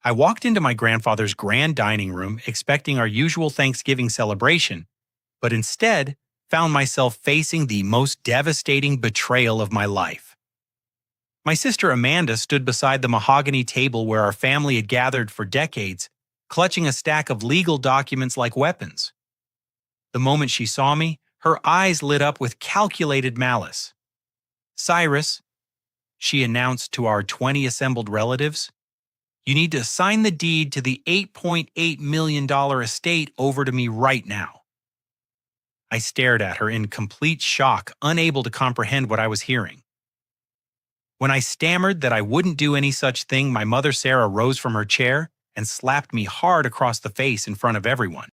I walked into my grandfather's grand dining room expecting our usual Thanksgiving celebration, but instead found myself facing the most devastating betrayal of my life. My sister Amanda stood beside the mahogany table where our family had gathered for decades, clutching a stack of legal documents like weapons. The moment she saw me, her eyes lit up with calculated malice. "Cyrus," she announced to our 20 assembled relatives, "you need to sign the deed to the $8.8 million estate over to me right now." I stared at her in complete shock, unable to comprehend what I was hearing. When I stammered that I wouldn't do any such thing, my mother Sarah rose from her chair and slapped me hard across the face in front of everyone.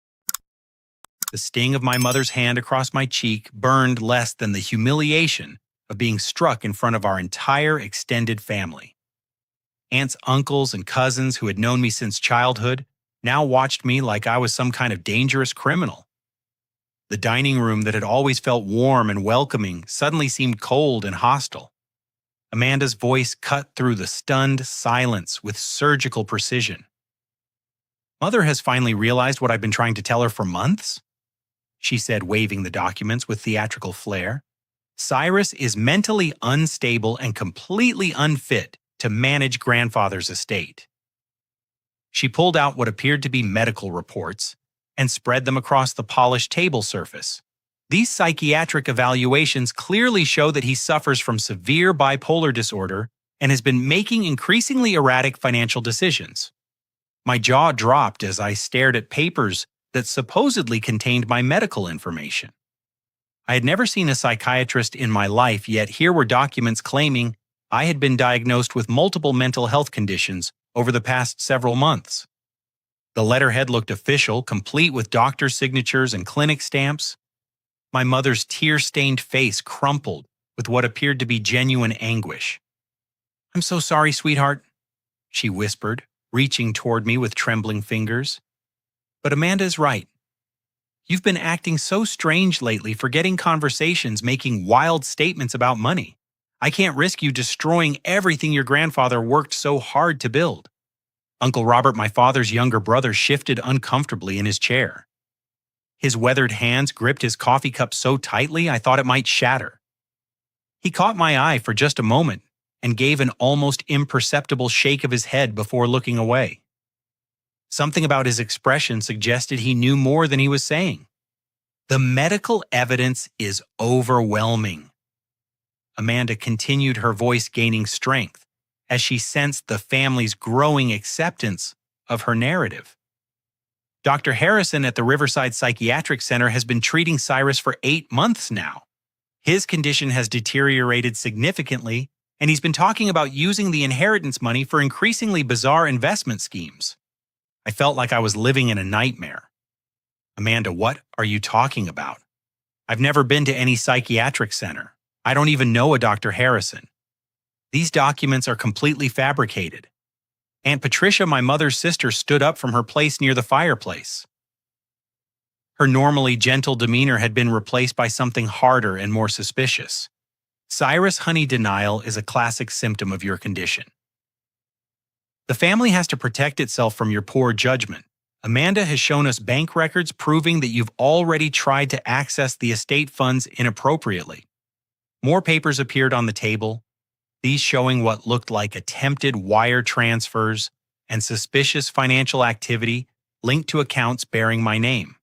The sting of my mother's hand across my cheek burned less than the humiliation of being struck in front of our entire extended family. Aunts, uncles, and cousins who had known me since childhood now watched me like I was some kind of dangerous criminal. The dining room that had always felt warm and welcoming suddenly seemed cold and hostile. Amanda's voice cut through the stunned silence with surgical precision. "Mother has finally realized what I've been trying to tell her for months," she said, waving the documents with theatrical flair. "Cyrus is mentally unstable and completely unfit to manage grandfather's estate." She pulled out what appeared to be medical reports and spread them across the polished table surface. "These psychiatric evaluations clearly show that he suffers from severe bipolar disorder and has been making increasingly erratic financial decisions." My jaw dropped as I stared at papers that supposedly contained my medical information. I had never seen a psychiatrist in my life, yet here were documents claiming I had been diagnosed with multiple mental health conditions over the past several months. The letterhead looked official, complete with doctor's signatures and clinic stamps. My mother's tear-stained face crumpled with what appeared to be genuine anguish. "I'm so sorry, sweetheart," she whispered, reaching toward me with trembling fingers. "But Amanda is right. You've been acting so strange lately, forgetting conversations, making wild statements about money. I can't risk you destroying everything your grandfather worked so hard to build." Uncle Robert, my father's younger brother, shifted uncomfortably in his chair. His weathered hands gripped his coffee cup so tightly I thought it might shatter. He caught my eye for just a moment and gave an almost imperceptible shake of his head before looking away. Something about his expression suggested he knew more than he was saying. "The medical evidence is overwhelming." Amanda continued, her voice gaining strength as she sensed the family's growing acceptance of her narrative. "Dr. Harrison at the Riverside Psychiatric Center has been treating Cyrus for 8 months now. His condition has deteriorated significantly, and he's been talking about using the inheritance money for increasingly bizarre investment schemes." I felt like I was living in a nightmare. "Amanda, what are you talking about? I've never been to any psychiatric center. I don't even know a Dr. Harrison. These documents are completely fabricated." Aunt Patricia, my mother's sister, stood up from her place near the fireplace. Her normally gentle demeanor had been replaced by something harder and more suspicious. "Cyrus, honey, denial is a classic symptom of your condition. The family has to protect itself from your poor judgment. Amanda has shown us bank records proving that you've already tried to access the estate funds inappropriately." More papers appeared on the table, these showing what looked like attempted wire transfers and suspicious financial activity linked to accounts bearing my name.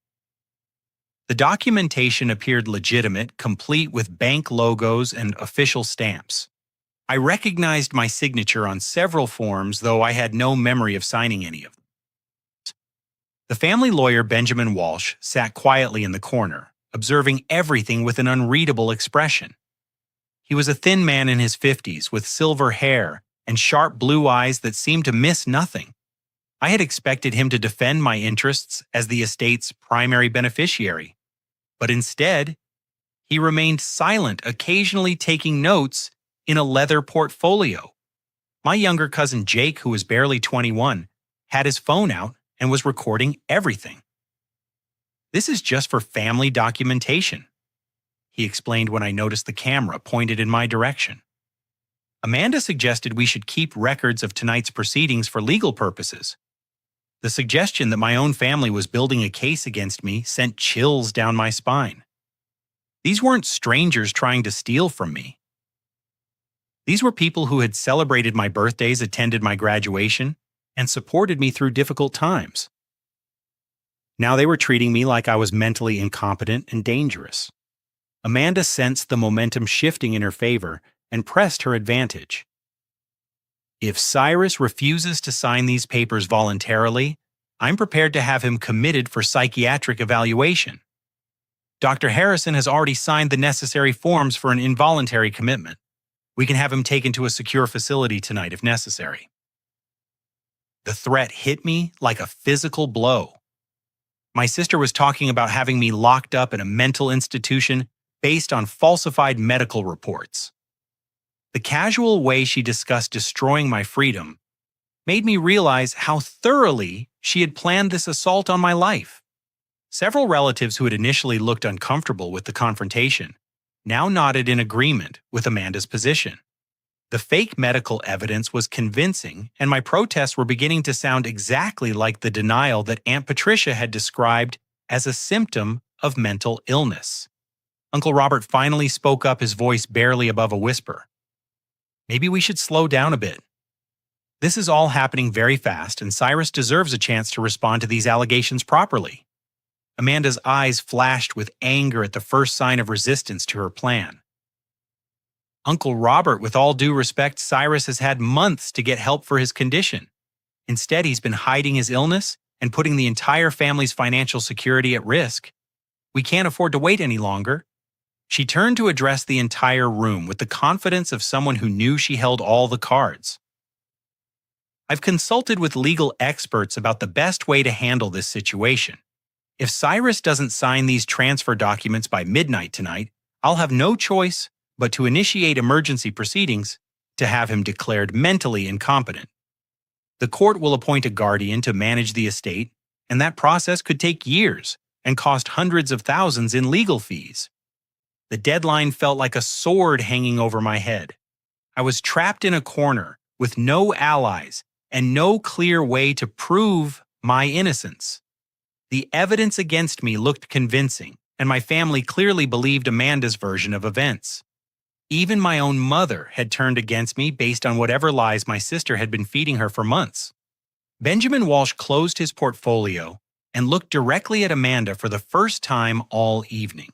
The documentation appeared legitimate, complete with bank logos and official stamps. I recognized my signature on several forms, though I had no memory of signing any of them. The family lawyer, Benjamin Walsh, sat quietly in the corner, observing everything with an unreadable expression. He was a thin man in his 50s with silver hair and sharp blue eyes that seemed to miss nothing. I had expected him to defend my interests as the estate's primary beneficiary, but instead, he remained silent, occasionally taking notes in a leather portfolio. My younger cousin Jake, who was barely 21, had his phone out and was recording everything. "This is just for family documentation," he explained when I noticed the camera pointed in my direction. Amanda suggested we should keep records of tonight's proceedings for legal purposes. The suggestion that my own family was building a case against me sent chills down my spine. These weren't strangers trying to steal from me. These were people who had celebrated my birthdays, attended my graduation, and supported me through difficult times. Now they were treating me like I was mentally incompetent and dangerous. Amanda sensed the momentum shifting in her favor and pressed her advantage. If Cyrus refuses to sign these papers voluntarily, I'm prepared to have him committed for psychiatric evaluation. Dr. Harrison has already signed the necessary forms for an involuntary commitment. We can have him taken to a secure facility tonight if necessary. The threat hit me like a physical blow. My sister was talking about having me locked up in a mental institution based on falsified medical reports. The casual way she discussed destroying my freedom made me realize how thoroughly she had planned this assault on my life. Several relatives who had initially looked uncomfortable with the confrontation now nodded in agreement with Amanda's position. The fake medical evidence was convincing, and my protests were beginning to sound exactly like the denial that Aunt Patricia had described as a symptom of mental illness. Uncle Robert finally spoke up, his voice barely above a whisper. Maybe we should slow down a bit. This is all happening very fast, and Cyrus deserves a chance to respond to these allegations properly. Amanda's eyes flashed with anger at the first sign of resistance to her plan. Uncle Robert, with all due respect, Cyrus has had months to get help for his condition. Instead, he's been hiding his illness and putting the entire family's financial security at risk. We can't afford to wait any longer. She turned to address the entire room with the confidence of someone who knew she held all the cards. I've consulted with legal experts about the best way to handle this situation. If Cyrus doesn't sign these transfer documents by midnight tonight, I'll have no choice but to initiate emergency proceedings to have him declared mentally incompetent. The court will appoint a guardian to manage the estate, and that process could take years and cost hundreds of thousands in legal fees. The deadline felt like a sword hanging over my head. I was trapped in a corner with no allies and no clear way to prove my innocence. The evidence against me looked convincing, and my family clearly believed Amanda's version of events. Even my own mother had turned against me based on whatever lies my sister had been feeding her for months. Benjamin Walsh closed his portfolio and looked directly at Amanda for the first time all evening.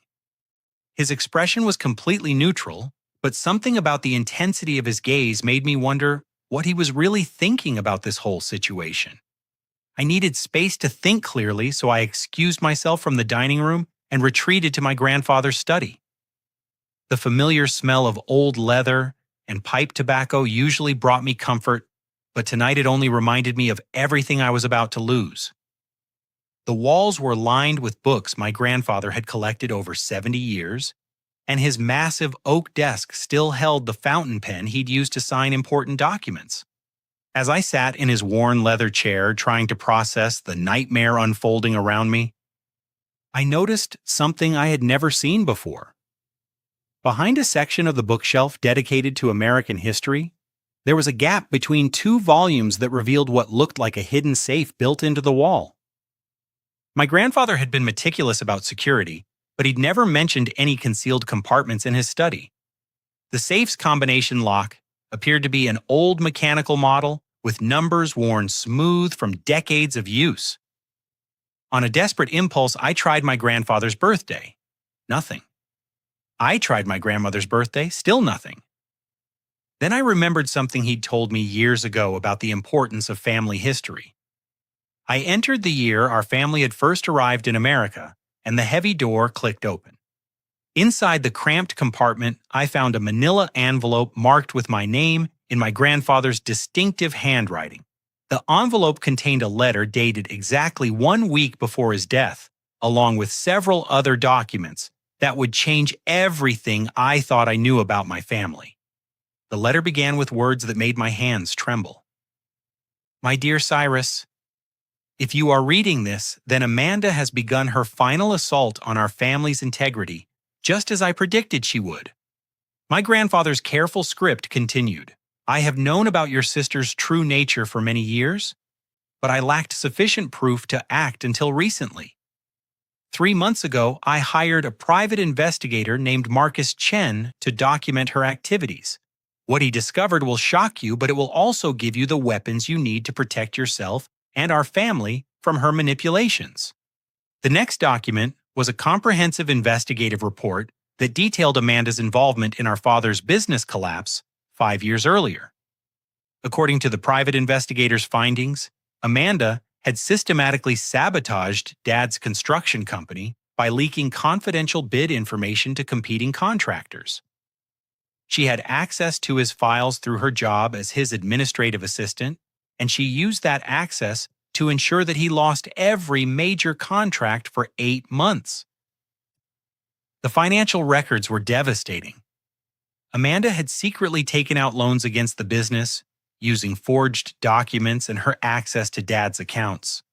His expression was completely neutral, but something about the intensity of his gaze made me wonder what he was really thinking about this whole situation. I needed space to think clearly, so I excused myself from the dining room and retreated to my grandfather's study. The familiar smell of old leather and pipe tobacco usually brought me comfort, but tonight it only reminded me of everything I was about to lose. The walls were lined with books my grandfather had collected over 70 years, and his massive oak desk still held the fountain pen he'd used to sign important documents. As I sat in his worn leather chair trying to process the nightmare unfolding around me, I noticed something I had never seen before. Behind a section of the bookshelf dedicated to American history, there was a gap between two volumes that revealed what looked like a hidden safe built into the wall. My grandfather had been meticulous about security, but he'd never mentioned any concealed compartments in his study. The safe's combination lock appeared to be an old mechanical model with numbers worn smooth from decades of use. On a desperate impulse, I tried my grandfather's birthday. Nothing. I tried my grandmother's birthday, still nothing. Then I remembered something he'd told me years ago about the importance of family history. I entered the year our family had first arrived in America, and the heavy door clicked open. Inside the cramped compartment, I found a manila envelope marked with my name in my grandfather's distinctive handwriting. The envelope contained a letter dated exactly 1 week before his death, along with several other documents that would change everything I thought I knew about my family. The letter began with words that made my hands tremble. My dear Cyrus, if you are reading this, then Amanda has begun her final assault on our family's integrity, just as I predicted she would. My grandfather's careful script continued. I have known about your sister's true nature for many years, but I lacked sufficient proof to act until recently. 3 months ago, I hired a private investigator named Marcus Chen to document her activities. What he discovered will shock you, but it will also give you the weapons you need to protect yourself and our family from her manipulations. The next document was a comprehensive investigative report that detailed Amanda's involvement in our father's business collapse 5 years earlier. According to the private investigator's findings, Amanda had systematically sabotaged Dad's construction company by leaking confidential bid information to competing contractors. She had access to his files through her job as his administrative assistant, and she used that access to ensure that he lost every major contract for 8 months. The financial records were devastating. Amanda had secretly taken out loans against the business, using forged documents and her access to Dad's accounts.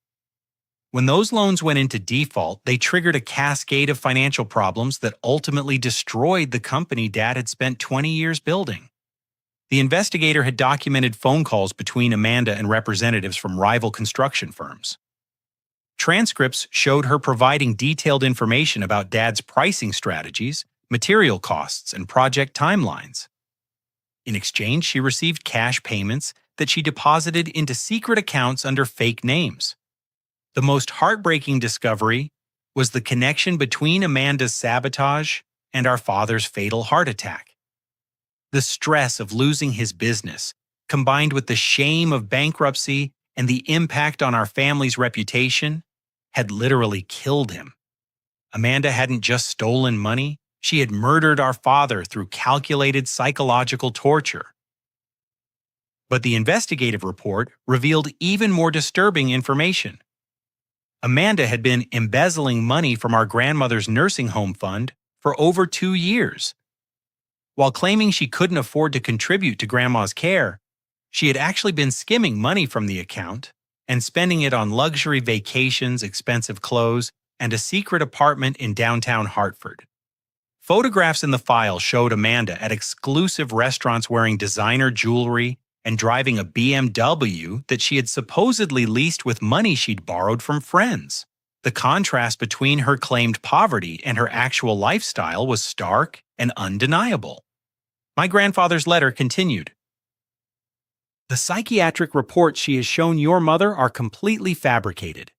When those loans went into default, they triggered a cascade of financial problems that ultimately destroyed the company Dad had spent 20 years building. The investigator had documented phone calls between Amanda and representatives from rival construction firms. Transcripts showed her providing detailed information about Dad's pricing strategies, material costs, and project timelines. In exchange, she received cash payments that she deposited into secret accounts under fake names. The most heartbreaking discovery was the connection between Amanda's sabotage and our father's fatal heart attack. The stress of losing his business, combined with the shame of bankruptcy and the impact on our family's reputation, had literally killed him. Amanda hadn't just stolen money, she had murdered our father through calculated psychological torture. But the investigative report revealed even more disturbing information. Amanda had been embezzling money from our grandmother's nursing home fund for over 2 years. While claiming she couldn't afford to contribute to Grandma's care, she had actually been skimming money from the account and spending it on luxury vacations, expensive clothes, and a secret apartment in downtown Hartford. Photographs in the file showed Amanda at exclusive restaurants wearing designer jewelry and driving a BMW that she had supposedly leased with money she'd borrowed from friends. The contrast between her claimed poverty and her actual lifestyle was stark and undeniable. My grandfather's letter continued. The psychiatric reports she has shown your mother are completely fabricated.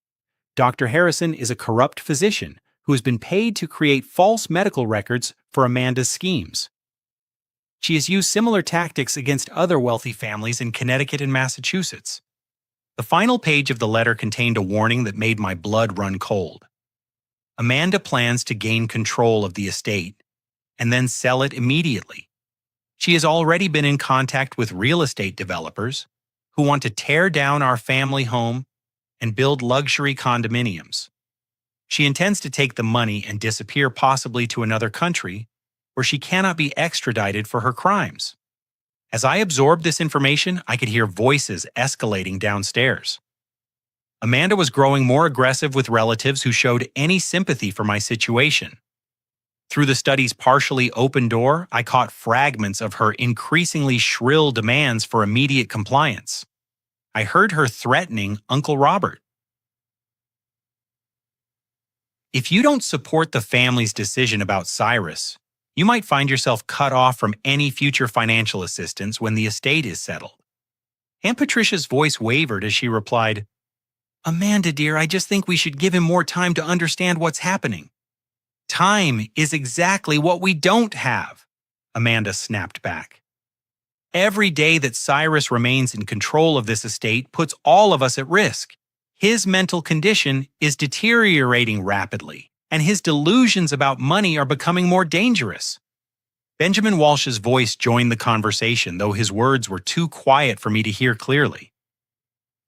Dr. Harrison is a corrupt physician who has been paid to create false medical records for Amanda's schemes. She has used similar tactics against other wealthy families in Connecticut and Massachusetts. The final page of the letter contained a warning that made my blood run cold. Amanda plans to gain control of the estate and then sell it immediately. She has already been in contact with real estate developers who want to tear down our family home and build luxury condominiums. She intends to take the money and disappear possibly to another country where she cannot be extradited for her crimes. As I absorbed this information, I could hear voices escalating downstairs. Amanda was growing more aggressive with relatives who showed any sympathy for my situation. Through the study's partially open door, I caught fragments of her increasingly shrill demands for immediate compliance. I heard her threatening Uncle Robert. If you don't support the family's decision about Cyrus, you might find yourself cut off from any future financial assistance when the estate is settled. Aunt Patricia's voice wavered as she replied, Amanda, dear, I just think we should give him more time to understand what's happening. Time is exactly what we don't have, Amanda snapped back. Every day that Cyrus remains in control of this estate puts all of us at risk. His mental condition is deteriorating rapidly, and his delusions about money are becoming more dangerous. Benjamin Walsh's voice joined the conversation, though his words were too quiet for me to hear clearly.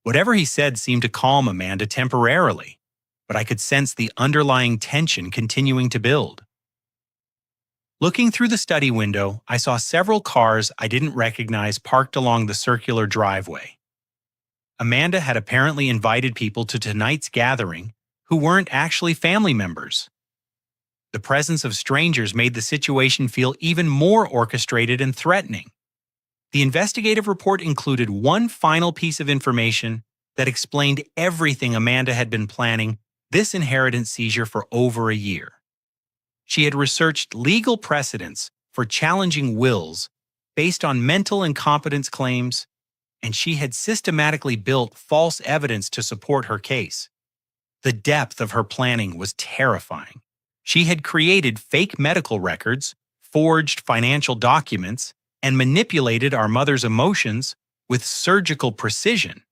Whatever he said seemed to calm Amanda temporarily, but I could sense the underlying tension continuing to build. Looking through the study window, I saw several cars I didn't recognize parked along the circular driveway. Amanda had apparently invited people to tonight's gathering who weren't actually family members. The presence of strangers made the situation feel even more orchestrated and threatening. The investigative report included one final piece of information that explained everything Amanda had been planning this inheritance seizure for over a year. She had researched legal precedents for challenging wills based on mental incompetence claims, and she had systematically built false evidence to support her case. The depth of her planning was terrifying. She had created fake medical records, forged financial documents, and manipulated our mother's emotions with surgical precision.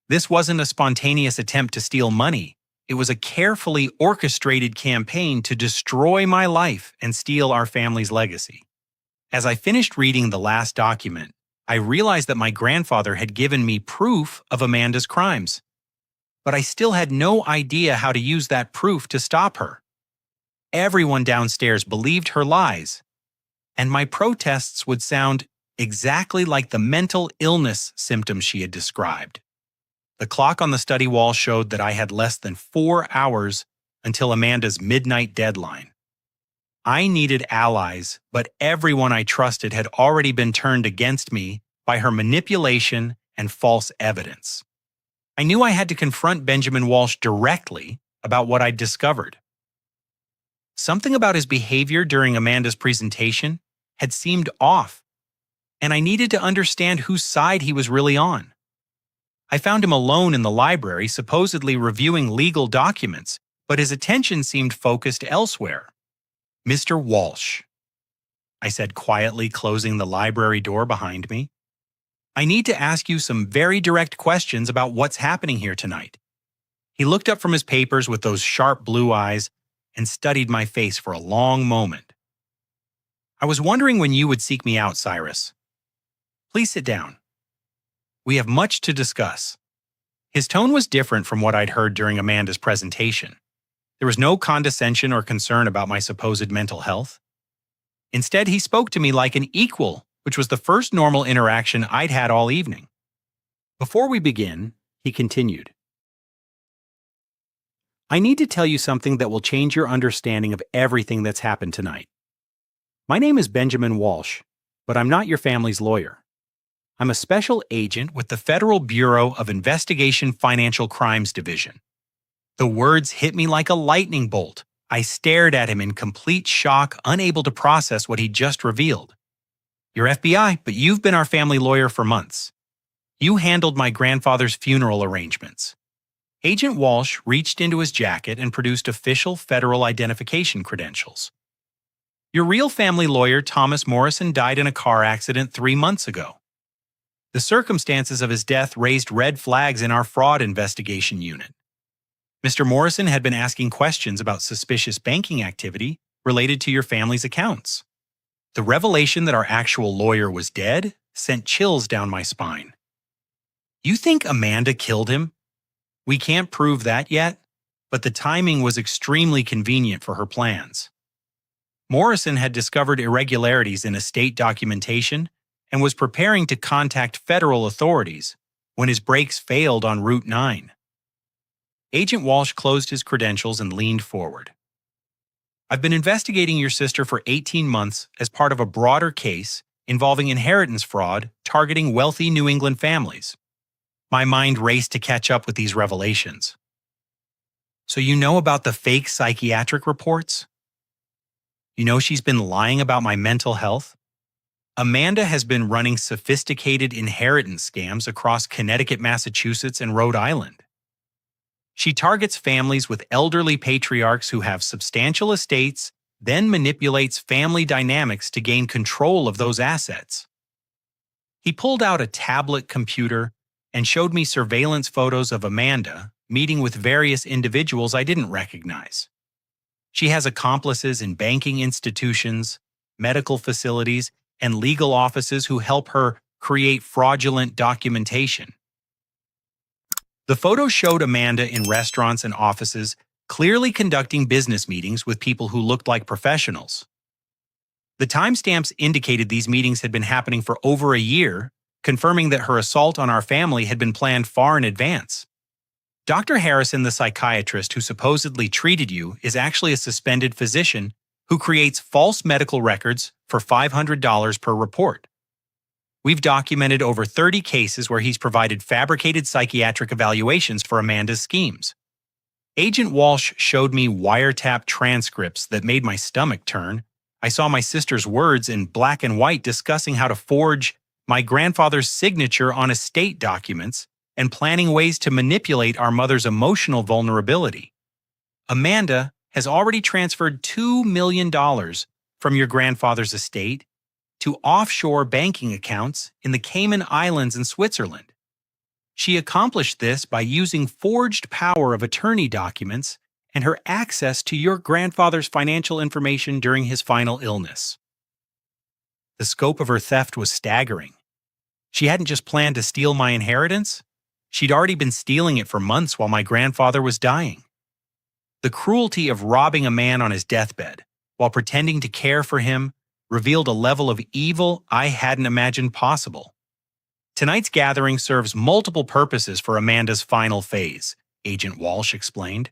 This wasn't a spontaneous attempt to steal money. It was a carefully orchestrated campaign to destroy my life and steal our family's legacy. As I finished reading the last document, I realized that my grandfather had given me proof of Amanda's crimes. But I still had no idea how to use that proof to stop her. Everyone downstairs believed her lies, and my protests would sound exactly like the mental illness symptoms she had described. The clock on the study wall showed that I had less than 4 hours until Amanda's midnight deadline. I needed allies, but everyone I trusted had already been turned against me by her manipulation and false evidence. I knew I had to confront Benjamin Walsh directly about what I'd discovered. Something about his behavior during Amanda's presentation had seemed off, and I needed to understand whose side he was really on. I found him alone in the library, supposedly reviewing legal documents, but his attention seemed focused elsewhere. "Mr. Walsh," I said quietly, closing the library door behind me. "I need to ask you some very direct questions about what's happening here tonight." He looked up from his papers with those sharp blue eyes and studied my face for a long moment. "I was wondering when you would seek me out, Cyrus. Please sit down. We have much to discuss." His tone was different from what I'd heard during Amanda's presentation. There was no condescension or concern about my supposed mental health. Instead, he spoke to me like an equal, which was the first normal interaction I'd had all evening. "Before we begin," he continued, "I need to tell you something that will change your understanding of everything that's happened tonight. My name is Benjamin Walsh, but I'm not your family's lawyer. I'm a special agent with the Federal Bureau of Investigation Financial Crimes Division." The words hit me like a lightning bolt. I stared at him in complete shock, unable to process what he'd just revealed. "You're FBI, but you've been our family lawyer for months. You handled my grandfather's funeral arrangements." Agent Walsh reached into his jacket and produced official federal identification credentials. "Your real family lawyer, Thomas Morrison, died in a car accident 3 months ago. The circumstances of his death raised red flags in our fraud investigation unit. Mr. Morrison had been asking questions about suspicious banking activity related to your family's accounts. The revelation that our actual lawyer was dead sent chills down my spine. You think Amanda killed him? We can't prove that yet, but the timing was extremely convenient for her plans. Morrison had discovered irregularities in estate documentation and was preparing to contact federal authorities when his brakes failed on Route 9. Agent Walsh closed his credentials and leaned forward. "I've been investigating your sister for 18 months as part of a broader case involving inheritance fraud targeting wealthy New England families." My mind raced to catch up with these revelations. "So you know about the fake psychiatric reports? You know she's been lying about my mental health? Amanda has been running sophisticated inheritance scams across Connecticut, Massachusetts, and Rhode Island. She targets families with elderly patriarchs who have substantial estates, then manipulates family dynamics to gain control of those assets." He pulled out a tablet computer and showed me surveillance photos of Amanda meeting with various individuals I didn't recognize. She has accomplices in banking institutions, medical facilities, and legal offices who help her create fraudulent documentation. The photos showed Amanda in restaurants and offices, clearly conducting business meetings with people who looked like professionals. The timestamps indicated these meetings had been happening for over a year, confirming that her assault on our family had been planned far in advance. Dr. Harrison, the psychiatrist who supposedly treated you, is actually a suspended physician who creates false medical records for $500 per report. We've documented over 30 cases where he's provided fabricated psychiatric evaluations for Amanda's schemes. Agent Walsh showed me wiretap transcripts that made my stomach turn. I saw my sister's words in black and white discussing how to forge my grandfather's signature on estate documents and planning ways to manipulate our mother's emotional vulnerability. Amanda has already transferred $2 million from your grandfather's estate to offshore banking accounts in the Cayman Islands and Switzerland. She accomplished this by using forged power of attorney documents and her access to your grandfather's financial information during his final illness. The scope of her theft was staggering. She hadn't just planned to steal my inheritance, she'd already been stealing it for months while my grandfather was dying. The cruelty of robbing a man on his deathbed while pretending to care for him revealed a level of evil I hadn't imagined possible. Tonight's gathering serves multiple purposes for Amanda's final phase, Agent Walsh explained.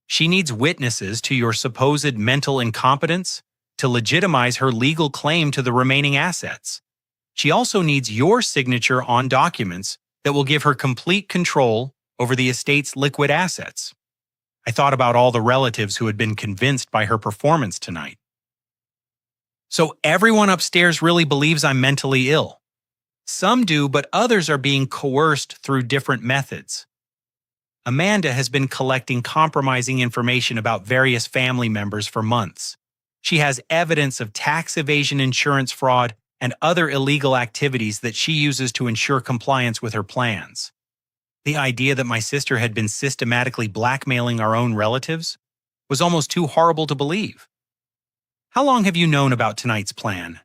She needs witnesses to your supposed mental incompetence to legitimize her legal claim to the remaining assets. She also needs your signature on documents that will give her complete control over the estate's liquid assets. I thought about all the relatives who had been convinced by her performance tonight. So everyone upstairs really believes I'm mentally ill. Some do, but others are being coerced through different methods. Amanda has been collecting compromising information about various family members for months. She has evidence of tax evasion, insurance fraud, and other illegal activities that she uses to ensure compliance with her plans. The idea that my sister had been systematically blackmailing our own relatives was almost too horrible to believe. How long have you known about tonight's plan?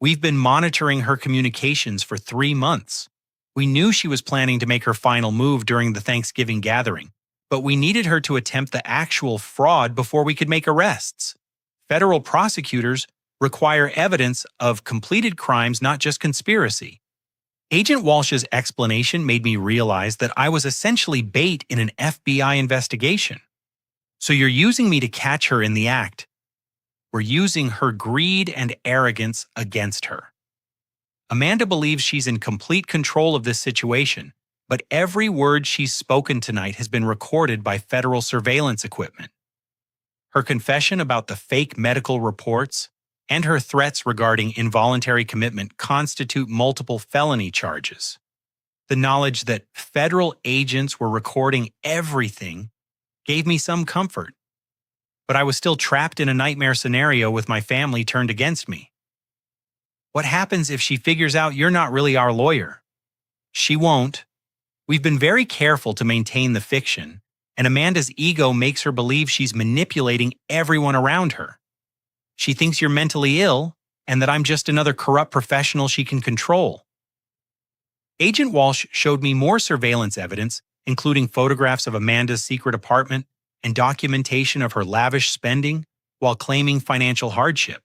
We've been monitoring her communications for 3 months. We knew she was planning to make her final move during the Thanksgiving gathering, but we needed her to attempt the actual fraud before we could make arrests. Federal prosecutors require evidence of completed crimes, not just conspiracy. Agent Walsh's explanation made me realize that I was essentially bait in an FBI investigation. So you're using me to catch her in the act. We're using her greed and arrogance against her. Amanda believes she's in complete control of this situation, but every word she's spoken tonight has been recorded by federal surveillance equipment. Her confession about the fake medical reports and her threats regarding involuntary commitment constitute multiple felony charges. The knowledge that federal agents were recording everything gave me some comfort. But I was still trapped in a nightmare scenario with my family turned against me. What happens if she figures out you're not really our lawyer? She won't. We've been very careful to maintain the fiction, and Amanda's ego makes her believe she's manipulating everyone around her. She thinks you're mentally ill and that I'm just another corrupt professional she can control. Agent Walsh showed me more surveillance evidence, including photographs of Amanda's secret apartment and documentation of her lavish spending while claiming financial hardship.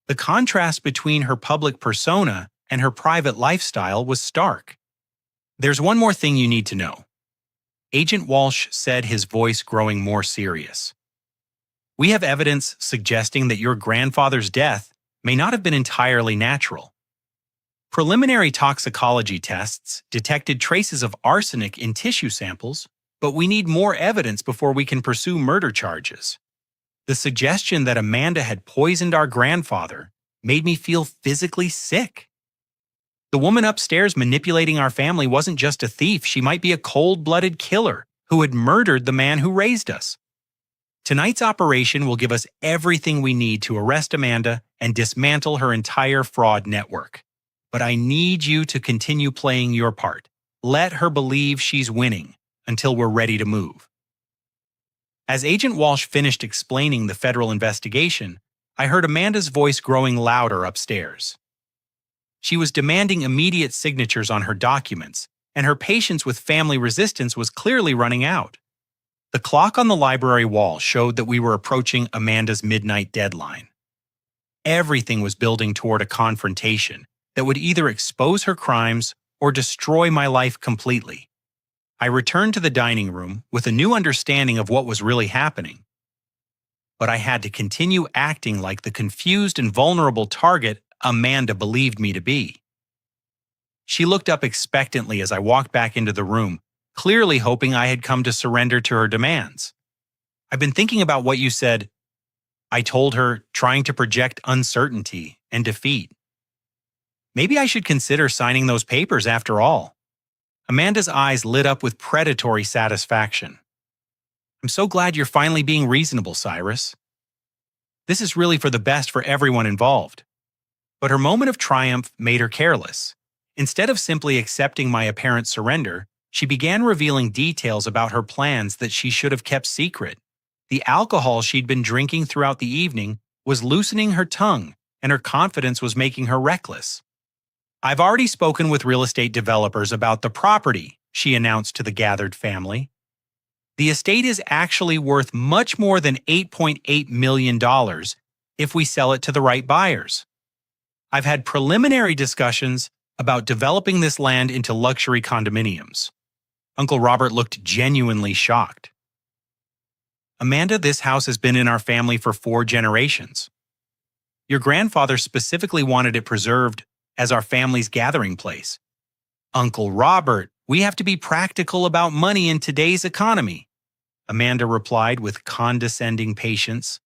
The contrast between her public persona and her private lifestyle was stark. There's one more thing you need to know. Agent Walsh said, his voice growing more serious. We have evidence suggesting that your grandfather's death may not have been entirely natural. Preliminary toxicology tests detected traces of arsenic in tissue samples, but we need more evidence before we can pursue murder charges. The suggestion that Amanda had poisoned our grandfather made me feel physically sick. The woman upstairs manipulating our family wasn't just a thief, she might be a cold-blooded killer who had murdered the man who raised us. Tonight's operation will give us everything we need to arrest Amanda and dismantle her entire fraud network. But I need you to continue playing your part. Let her believe she's winning until we're ready to move. As Agent Walsh finished explaining the federal investigation, I heard Amanda's voice growing louder upstairs. She was demanding immediate signatures on her documents, and her patience with family resistance was clearly running out. The clock on the library wall showed that we were approaching Amanda's midnight deadline. Everything was building toward a confrontation that would either expose her crimes or destroy my life completely. I returned to the dining room with a new understanding of what was really happening. But I had to continue acting like the confused and vulnerable target Amanda believed me to be. She looked up expectantly as I walked back into the room, clearly hoping I had come to surrender to her demands. "I've been thinking about what you said," I told her, trying to project uncertainty and defeat. "Maybe I should consider signing those papers after all." Amanda's eyes lit up with predatory satisfaction. "I'm so glad you're finally being reasonable, Cyrus. This is really for the best for everyone involved." But her moment of triumph made her careless. Instead of simply accepting my apparent surrender, she began revealing details about her plans that she should have kept secret. The alcohol she'd been drinking throughout the evening was loosening her tongue, and her confidence was making her reckless. "I've already spoken with real estate developers about the property," she announced to the gathered family. "The estate is actually worth much more than $8.8 million if we sell it to the right buyers. I've had preliminary discussions about developing this land into luxury condominiums." Uncle Robert looked genuinely shocked. "Amanda, this house has been in our family for 4 generations. Your grandfather specifically wanted it preserved as our family's gathering place." "Uncle Robert, we have to be practical about money in today's economy," Amanda replied with condescending patience.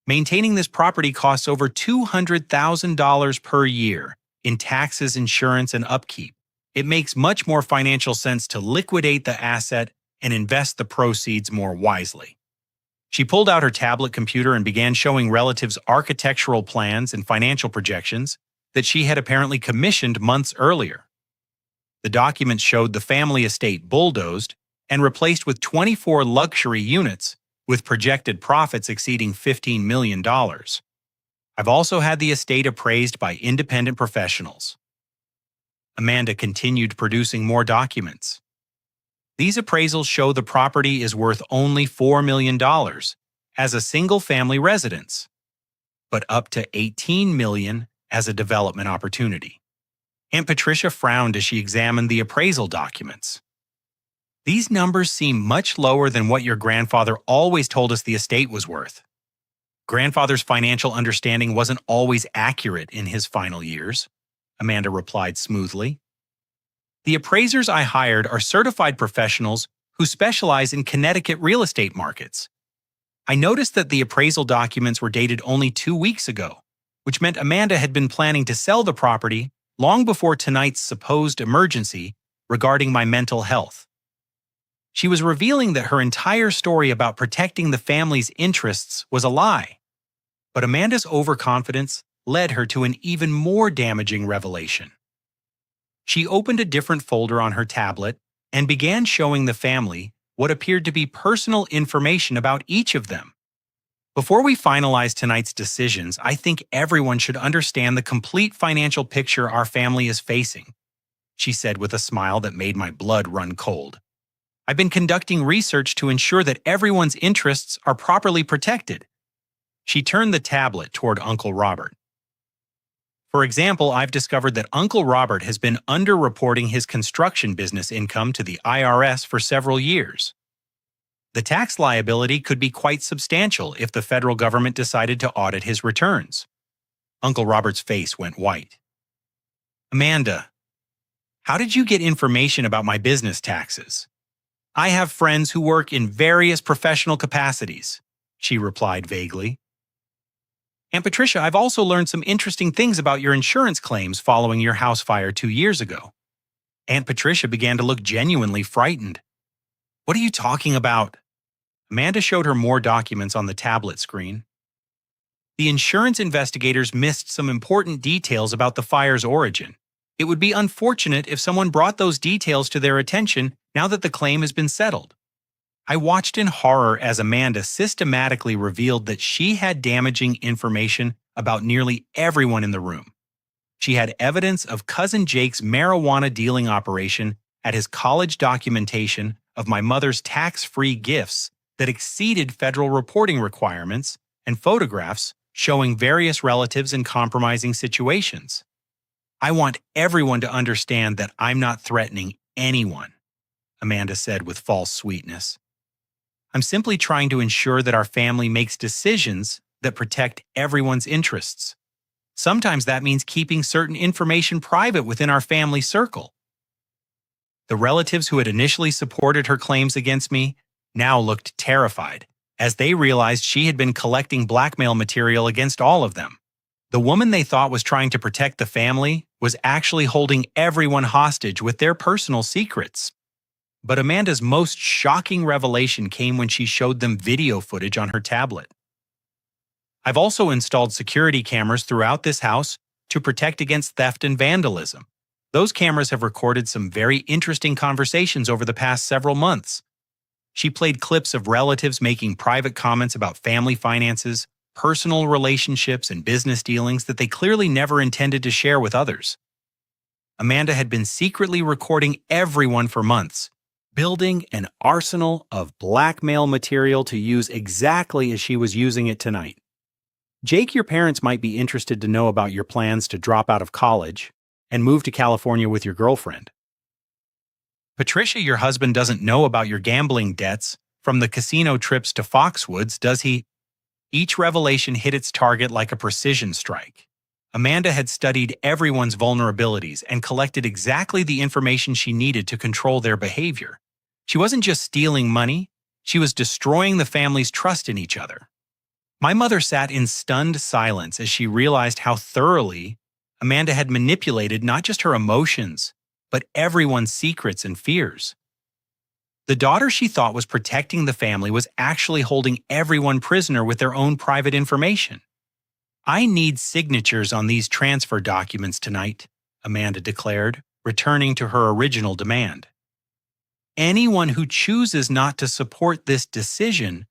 "Maintaining this property costs over $200,000 per year in taxes, insurance, and upkeep. It makes much more financial sense to liquidate the asset and invest the proceeds more wisely." She pulled out her tablet computer and began showing relatives architectural plans and financial projections that she had apparently commissioned months earlier. The documents showed the family estate bulldozed and replaced with 24 luxury units with projected profits exceeding $15 million. "I've also had the estate appraised by independent professionals." Amanda continued producing more documents. "These appraisals show the property is worth only $4 million as a single-family residence, but up to $18 million as a development opportunity." Aunt Patricia frowned as she examined the appraisal documents. "These numbers seem much lower than what your grandfather always told us the estate was worth." "Grandfather's financial understanding wasn't always accurate in his final years," Amanda replied smoothly. "The appraisers I hired are certified professionals who specialize in Connecticut real estate markets. I noticed that the appraisal documents were dated only 2 weeks ago, which meant Amanda had been planning to sell the property long before tonight's supposed emergency regarding my mental health." She was revealing that her entire story about protecting the family's interests was a lie. But Amanda's overconfidence led her to an even more damaging revelation. She opened a different folder on her tablet and began showing the family what appeared to be personal information about each of them. "Before we finalize tonight's decisions, I think everyone should understand the complete financial picture our family is facing," she said with a smile that made my blood run cold. "I've been conducting research to ensure that everyone's interests are properly protected." She turned the tablet toward Uncle Robert. "For example, I've discovered that Uncle Robert has been underreporting his construction business income to the IRS for several years. The tax liability could be quite substantial if the federal government decided to audit his returns." Uncle Robert's face went white. "Amanda, how did you get information about my business taxes?" "I have friends who work in various professional capacities," she replied vaguely. "Aunt Patricia, I've also learned some interesting things about your insurance claims following your house fire 2 years ago." Aunt Patricia began to look genuinely frightened. "What are you talking about?" Amanda showed her more documents on the tablet screen. "The insurance investigators missed some important details about the fire's origin. It would be unfortunate if someone brought those details to their attention now that the claim has been settled." I watched in horror as Amanda systematically revealed that she had damaging information about nearly everyone in the room. She had evidence of Cousin Jake's marijuana dealing operation at his college, documentation of my mother's tax-free gifts that exceeded federal reporting requirements, and photographs showing various relatives in compromising situations. "I want everyone to understand that I'm not threatening anyone," Amanda said with false sweetness. "I'm simply trying to ensure that our family makes decisions that protect everyone's interests." Sometimes that means keeping certain information private within our family circle. The relatives who had initially supported her claims against me now looked terrified, as they realized she had been collecting blackmail material against all of them. The woman they thought was trying to protect the family was actually holding everyone hostage with their personal secrets. But Amanda's most shocking revelation came when she showed them video footage on her tablet. I've also installed security cameras throughout this house to protect against theft and vandalism. Those cameras have recorded some very interesting conversations over the past several months. She played clips of relatives making private comments about family finances, personal relationships, and business dealings that they clearly never intended to share with others. Amanda had been secretly recording everyone for months, building an arsenal of blackmail material to use exactly as she was using it tonight. Jake, your parents might be interested to know about your plans to drop out of college and move to California with your girlfriend. Patricia, your husband doesn't know about your gambling debts from the casino trips to Foxwoods, does he? Each revelation hit its target like a precision strike. Amanda had studied everyone's vulnerabilities and collected exactly the information she needed to control their behavior. She wasn't just stealing money, she was destroying the family's trust in each other. My mother sat in stunned silence as she realized how thoroughly Amanda had manipulated not just her emotions, but everyone's secrets and fears. The daughter she thought was protecting the family was actually holding everyone prisoner with their own private information. "I need signatures on these transfer documents tonight," Amanda declared, returning to her original demand. Anyone who chooses not to support this decision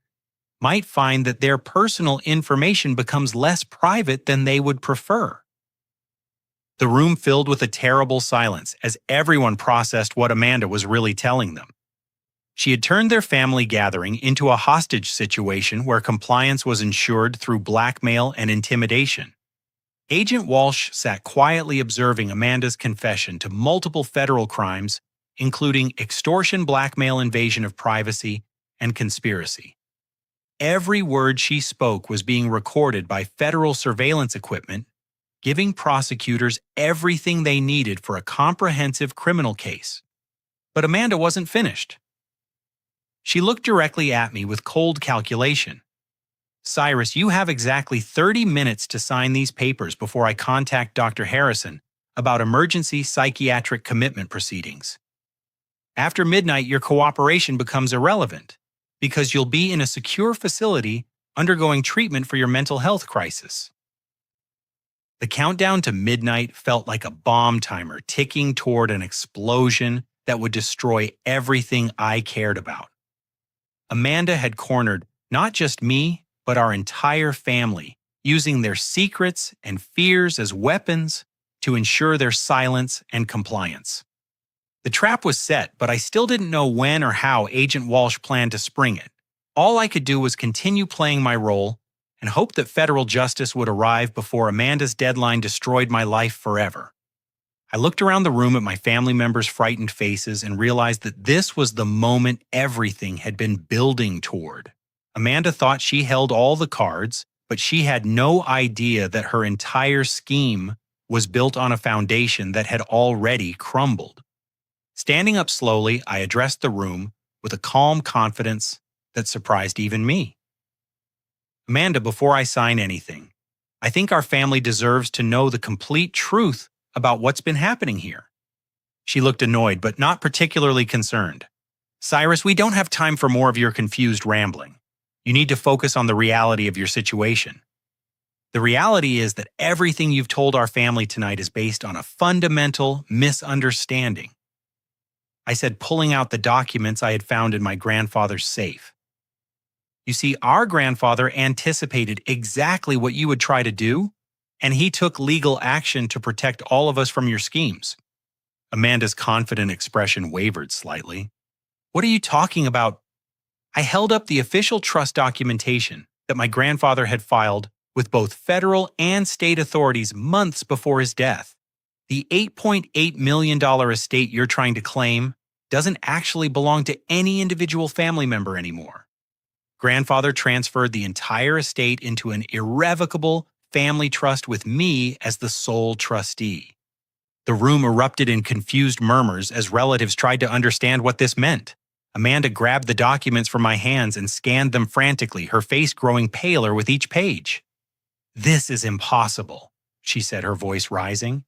might find that their personal information becomes less private than they would prefer. The room filled with a terrible silence as everyone processed what Amanda was really telling them. She had turned their family gathering into a hostage situation where compliance was ensured through blackmail and intimidation. Agent Walsh sat quietly observing Amanda's confession to multiple federal crimes, including extortion, blackmail, invasion of privacy, and conspiracy. Every word she spoke was being recorded by federal surveillance equipment, giving prosecutors everything they needed for a comprehensive criminal case. But Amanda wasn't finished. She looked directly at me with cold calculation. "Cyrus, you have exactly 30 minutes to sign these papers before I contact Dr. Harrison about emergency psychiatric commitment proceedings. After midnight, your cooperation becomes irrelevant because you'll be in a secure facility undergoing treatment for your mental health crisis." The countdown to midnight felt like a bomb timer ticking toward an explosion that would destroy everything I cared about. Amanda had cornered not just me, but our entire family, using their secrets and fears as weapons to ensure their silence and compliance. The trap was set, but I still didn't know when or how Agent Walsh planned to spring it. All I could do was continue playing my role and hope that federal justice would arrive before Amanda's deadline destroyed my life forever. I looked around the room at my family members' frightened faces and realized that this was the moment everything had been building toward. Amanda thought she held all the cards, but she had no idea that her entire scheme was built on a foundation that had already crumbled. Standing up slowly, I addressed the room with a calm confidence that surprised even me. "Amanda, before I sign anything, I think our family deserves to know the complete truth about what's been happening here." She looked annoyed, but not particularly concerned. "Cyrus, we don't have time for more of your confused rambling. You need to focus on the reality of your situation. The reality is that everything you've told our family tonight is based on a fundamental misunderstanding," I said, pulling out the documents I had found in my grandfather's safe. "You see, our grandfather anticipated exactly what you would try to do, and he took legal action to protect all of us from your schemes." Amanda's confident expression wavered slightly. "What are you talking about?" I held up the official trust documentation that my grandfather had filed with both federal and state authorities months before his death. The $8.8 million estate you're trying to claim doesn't actually belong to any individual family member anymore. Grandfather transferred the entire estate into an irrevocable family trust with me as the sole trustee. The room erupted in confused murmurs as relatives tried to understand what this meant. Amanda grabbed the documents from my hands and scanned them frantically, her face growing paler with each page. "This is impossible," she said, her voice rising.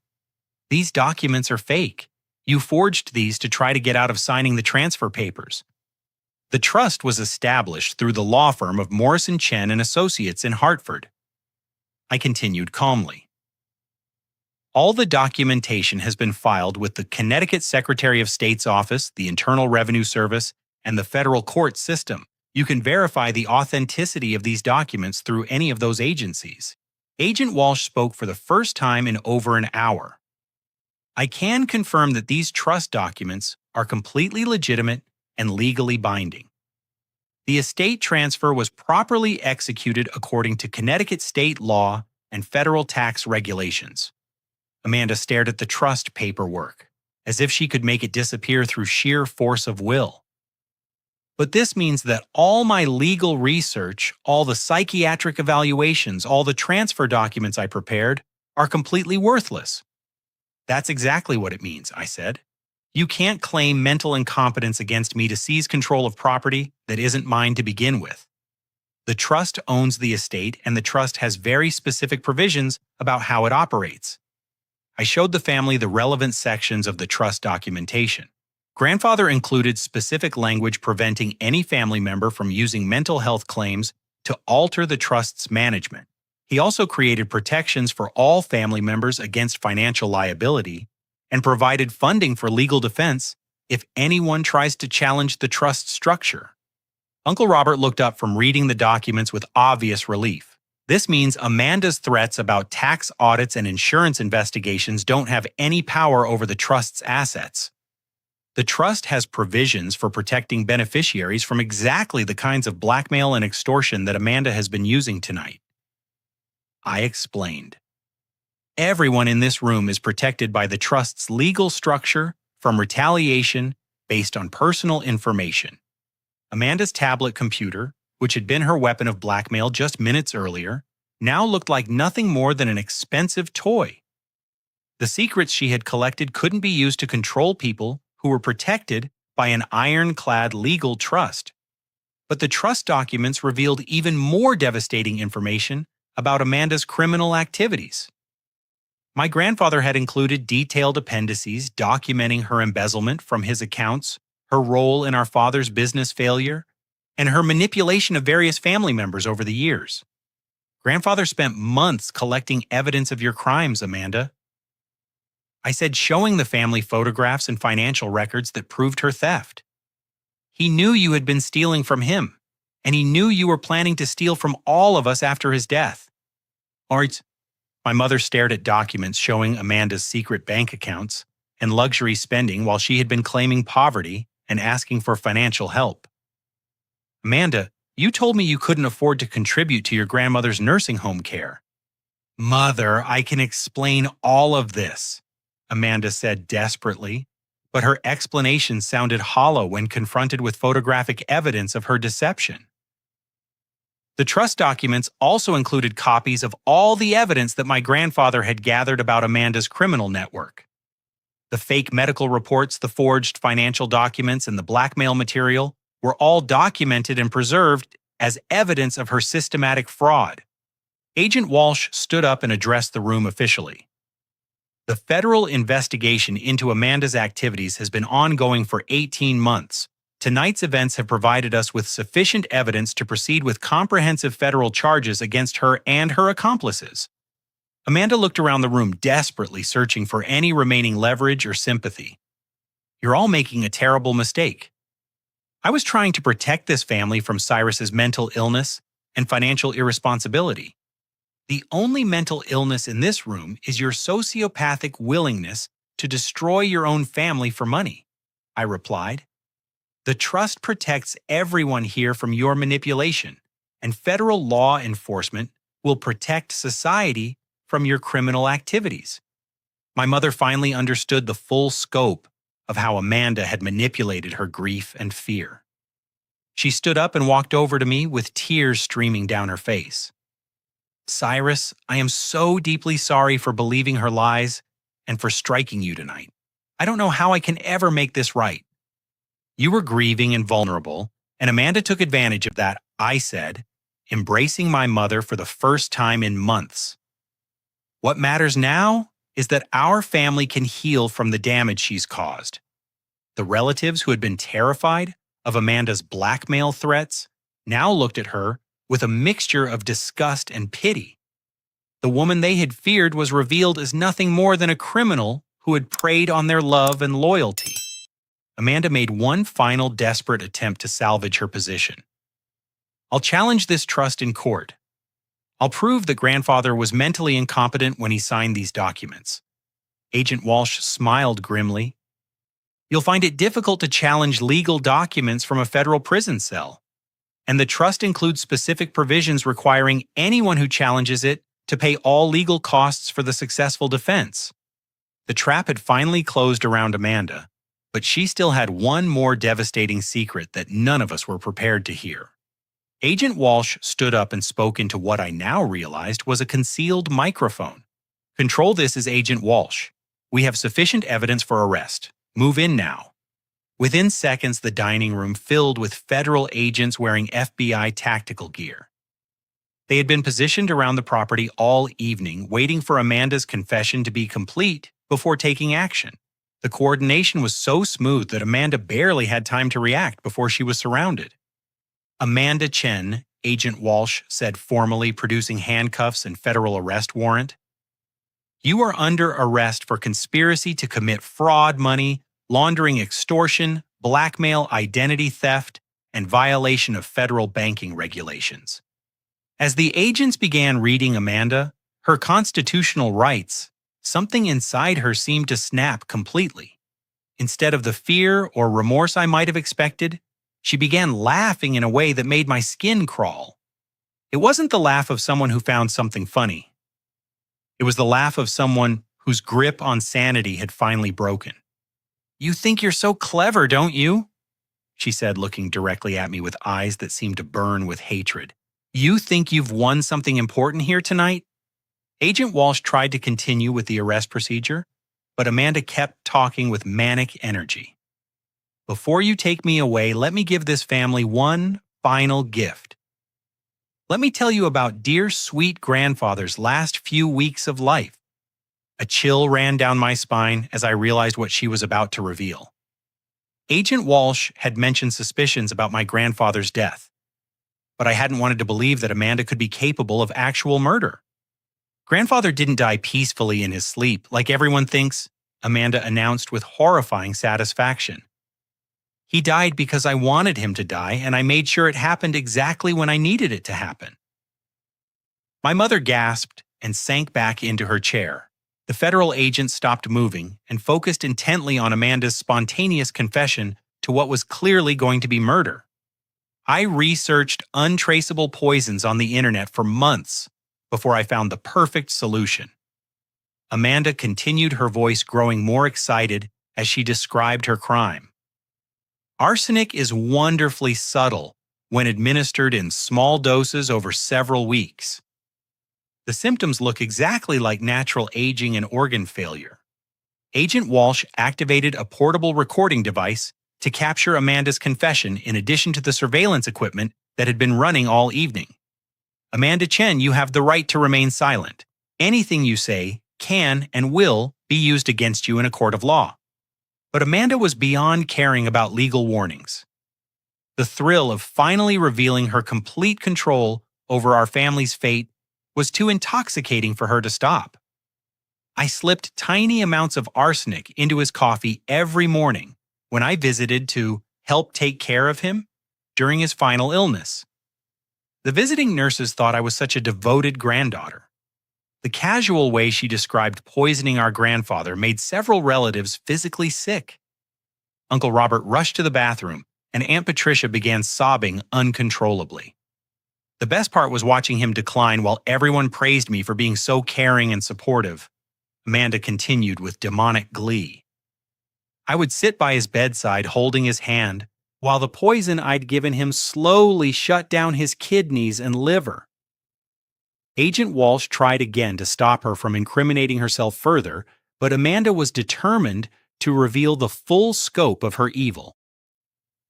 "These documents are fake. You forged these to try to get out of signing the transfer papers." The trust was established through the law firm of Morrison Chen and Associates in Hartford. I continued calmly. "All the documentation has been filed with the Connecticut Secretary of State's office, the Internal Revenue Service, and the federal court system. You can verify the authenticity of these documents through any of those agencies." Agent Walsh spoke for the first time in over an hour. "I can confirm that these trust documents are completely legitimate and legally binding. The estate transfer was properly executed according to Connecticut state law and federal tax regulations." Amanda stared at the trust paperwork, as if she could make it disappear through sheer force of will. "But this means that all my legal research, all the psychiatric evaluations, all the transfer documents I prepared are completely worthless." "That's exactly what it means," I said. "You can't claim mental incompetence against me to seize control of property that isn't mine to begin with. The trust owns the estate, and the trust has very specific provisions about how it operates." I showed the family the relevant sections of the trust documentation. Grandfather included specific language preventing any family member from using mental health claims to alter the trust's management. He also created protections for all family members against financial liability and provided funding for legal defense if anyone tries to challenge the trust structure. Uncle Robert looked up from reading the documents with obvious relief. "This means Amanda's threats about tax audits and insurance investigations don't have any power over the trust's assets. The trust has provisions for protecting beneficiaries from exactly the kinds of blackmail and extortion that Amanda has been using tonight." I explained. "Everyone in this room is protected by the trust's legal structure from retaliation based on personal information." Amanda's tablet computer, which had been her weapon of blackmail just minutes earlier, now looked like nothing more than an expensive toy. The secrets she had collected couldn't be used to control people who were protected by an ironclad legal trust. But the trust documents revealed even more devastating information about Amanda's criminal activities. My grandfather had included detailed appendices documenting her embezzlement from his accounts, her role in our father's business failure, and her manipulation of various family members over the years. "Grandfather spent months collecting evidence of your crimes, Amanda," I said, showing the family photographs and financial records that proved her theft. "He knew you had been stealing from him, and he knew you were planning to steal from all of us after his death." All right. My mother stared at documents showing Amanda's secret bank accounts and luxury spending while she had been claiming poverty and asking for financial help. "Amanda, you told me you couldn't afford to contribute to your grandmother's nursing home care." "Mother, I can explain all of this," Amanda said desperately, but her explanation sounded hollow when confronted with photographic evidence of her deception. The trust documents also included copies of all the evidence that my grandfather had gathered about Amanda's criminal network. The fake medical reports, the forged financial documents, and the blackmail material were all documented and preserved as evidence of her systematic fraud. Agent Walsh stood up and addressed the room officially. "The federal investigation into Amanda's activities has been ongoing for 18 months. Tonight's events have provided us with sufficient evidence to proceed with comprehensive federal charges against her and her accomplices." Amanda looked around the room, desperately searching for any remaining leverage or sympathy. "You're all making a terrible mistake. I was trying to protect this family from Cyrus's mental illness and financial irresponsibility. The only mental illness in this room is your sociopathic willingness to destroy your own family for money," I replied. "The trust protects everyone here from your manipulation, and federal law enforcement will protect society from your criminal activities." My mother finally understood the full scope of how Amanda had manipulated her grief and fear. She stood up and walked over to me with tears streaming down her face. Cyrus, I am so deeply sorry for believing her lies and for striking you tonight. I don't know how I can ever make this right. You were grieving and vulnerable, and Amanda took advantage of that, I said, embracing my mother for the first time in months. What matters now is that our family can heal from the damage she's caused. The relatives who had been terrified of Amanda's blackmail threats now looked at her with a mixture of disgust and pity. The woman they had feared was revealed as nothing more than a criminal who had preyed on their love and loyalty. Amanda made one final desperate attempt to salvage her position. I'll challenge this trust in court. I'll prove that grandfather was mentally incompetent when he signed these documents. Agent Walsh smiled grimly. You'll find it difficult to challenge legal documents from a federal prison cell. And the trust includes specific provisions requiring anyone who challenges it to pay all legal costs for the successful defense. The trap had finally closed around Amanda, but she still had one more devastating secret that none of us were prepared to hear. Agent Walsh stood up and spoke into what I now realized was a concealed microphone. Control this is Agent Walsh. We have sufficient evidence for arrest. Move in now. Within seconds, the dining room filled with federal agents wearing FBI tactical gear. They had been positioned around the property all evening, waiting for Amanda's confession to be complete before taking action. The coordination was so smooth that Amanda barely had time to react before she was surrounded. Amanda Chen, Agent Walsh said formally, producing handcuffs and federal arrest warrant. You are under arrest for conspiracy to commit fraud money, laundering extortion, blackmail, identity theft, and violation of federal banking regulations. As the agents began reading Amanda, her constitutional rights, something inside her seemed to snap completely. Instead of the fear or remorse I might have expected, she began laughing in a way that made my skin crawl. It wasn't the laugh of someone who found something funny. It was the laugh of someone whose grip on sanity had finally broken. You think you're so clever, don't you? She said, looking directly at me with eyes that seemed to burn with hatred. You think you've won something important here tonight? Agent Walsh tried to continue with the arrest procedure, but Amanda kept talking with manic energy. Before you take me away, let me give this family one final gift. Let me tell you about dear sweet grandfather's last few weeks of life. A chill ran down my spine as I realized what she was about to reveal. Agent Walsh had mentioned suspicions about my grandfather's death, but I hadn't wanted to believe that Amanda could be capable of actual murder. Grandfather didn't die peacefully in his sleep, like everyone thinks, Amanda announced with horrifying satisfaction. He died because I wanted him to die, and I made sure it happened exactly when I needed it to happen. My mother gasped and sank back into her chair. The federal agent stopped moving and focused intently on Amanda's spontaneous confession to what was clearly going to be murder. I researched untraceable poisons on the internet for months before I found the perfect solution. Amanda continued, her voice growing more excited as she described her crime. Arsenic is wonderfully subtle when administered in small doses over several weeks. The symptoms look exactly like natural aging and organ failure. Agent Walsh activated a portable recording device to capture Amanda's confession in addition to the surveillance equipment that had been running all evening. Amanda Chen, you have the right to remain silent. Anything you say can and will be used against you in a court of law. But Amanda was beyond caring about legal warnings. The thrill of finally revealing her complete control over our family's fate was too intoxicating for her to stop. I slipped tiny amounts of arsenic into his coffee every morning when I visited to help take care of him during his final illness. The visiting nurses thought I was such a devoted granddaughter. The casual way she described poisoning our grandfather made several relatives physically sick. Uncle Robert rushed to the bathroom, and Aunt Patricia began sobbing uncontrollably. The best part was watching him decline while everyone praised me for being so caring and supportive. Amanda continued with demonic glee. I would sit by his bedside holding his hand while the poison I'd given him slowly shut down his kidneys and liver. Agent Walsh tried again to stop her from incriminating herself further, but Amanda was determined to reveal the full scope of her evil.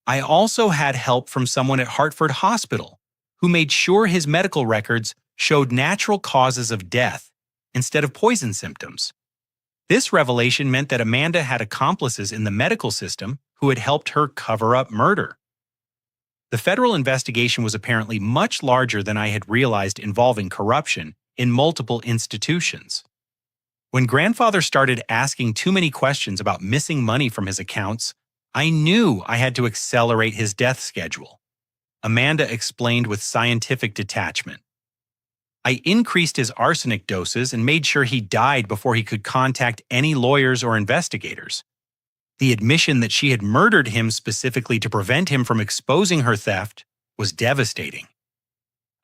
I also had help from someone at Hartford Hospital, who made sure his medical records showed natural causes of death instead of poison symptoms. This revelation meant that Amanda had accomplices in the medical system who had helped her cover up murder. The federal investigation was apparently much larger than I had realized, involving corruption in multiple institutions. When grandfather started asking too many questions about missing money from his accounts, I knew I had to accelerate his death schedule. Amanda explained with scientific detachment. I increased his arsenic doses and made sure he died before he could contact any lawyers or investigators. The admission that she had murdered him specifically to prevent him from exposing her theft was devastating.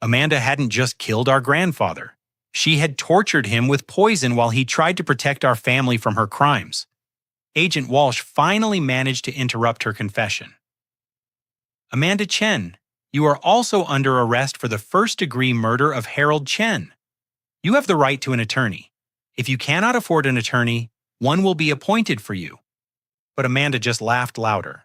Amanda hadn't just killed our grandfather. She had tortured him with poison while he tried to protect our family from her crimes. Agent Walsh finally managed to interrupt her confession. Amanda Chen, you are also under arrest for the first-degree murder of Harold Chen. You have the right to an attorney. If you cannot afford an attorney, one will be appointed for you. But Amanda just laughed louder.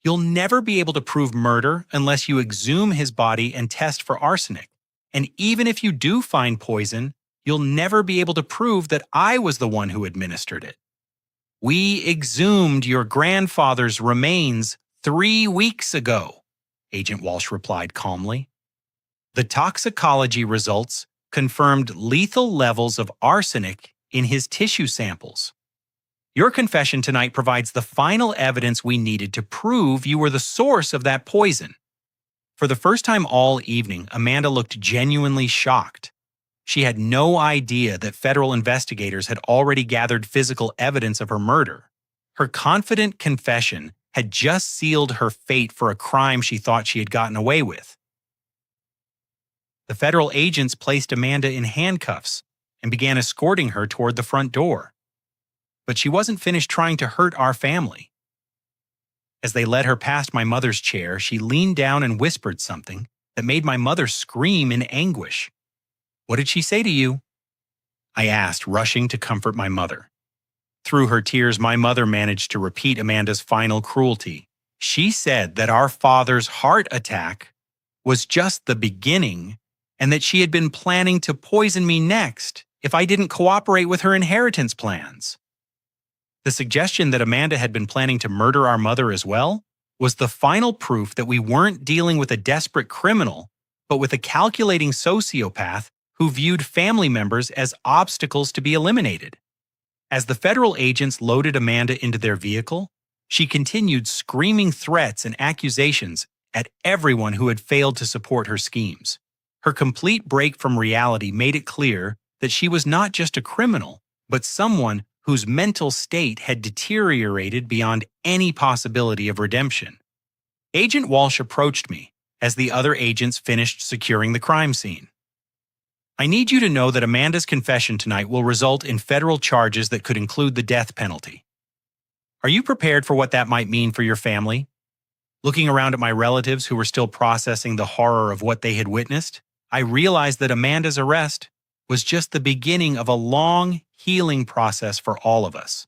You'll never be able to prove murder unless you exhume his body and test for arsenic. And even if you do find poison, you'll never be able to prove that I was the one who administered it. We exhumed your grandfather's remains 3 weeks ago, Agent Walsh replied calmly. The toxicology results confirmed lethal levels of arsenic in his tissue samples. Your confession tonight provides the final evidence we needed to prove you were the source of that poison. For the first time all evening, Amanda looked genuinely shocked. She had no idea that federal investigators had already gathered physical evidence of her murder. Her confident confession had just sealed her fate for a crime she thought she had gotten away with. The federal agents placed Amanda in handcuffs and began escorting her toward the front door. But she wasn't finished trying to hurt our family. As they led her past my mother's chair, she leaned down and whispered something that made my mother scream in anguish. What did she say to you? I asked, rushing to comfort my mother. Through her tears, my mother managed to repeat Amanda's final cruelty. She said that our father's heart attack was just the beginning and that she had been planning to poison me next if I didn't cooperate with her inheritance plans. The suggestion that Amanda had been planning to murder our mother as well was the final proof that we weren't dealing with a desperate criminal, but with a calculating sociopath who viewed family members as obstacles to be eliminated. As the federal agents loaded Amanda into their vehicle, she continued screaming threats and accusations at everyone who had failed to support her schemes. Her complete break from reality made it clear that she was not just a criminal, but someone whose mental state had deteriorated beyond any possibility of redemption. Agent Walsh approached me as the other agents finished securing the crime scene. I need you to know that Amanda's confession tonight will result in federal charges that could include the death penalty. Are you prepared for what that might mean for your family? Looking around at my relatives who were still processing the horror of what they had witnessed, I realized that Amanda's arrest was just the beginning of a long healing process for all of us.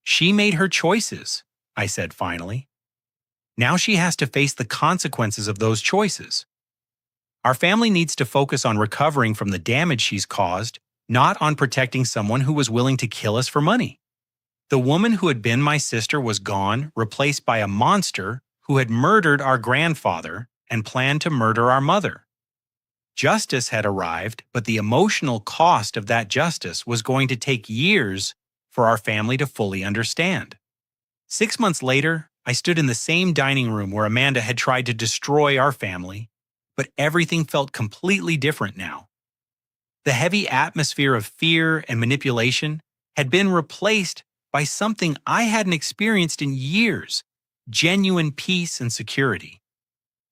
She made her choices, I said finally. Now she has to face the consequences of those choices. Our family needs to focus on recovering from the damage she's caused, not on protecting someone who was willing to kill us for money. The woman who had been my sister was gone, replaced by a monster who had murdered our grandfather and planned to murder our mother. Justice had arrived, but the emotional cost of that justice was going to take years for our family to fully understand. 6 months later, I stood in the same dining room where Amanda had tried to destroy our family, but everything felt completely different now. The heavy atmosphere of fear and manipulation had been replaced by something I hadn't experienced in years: genuine peace and security.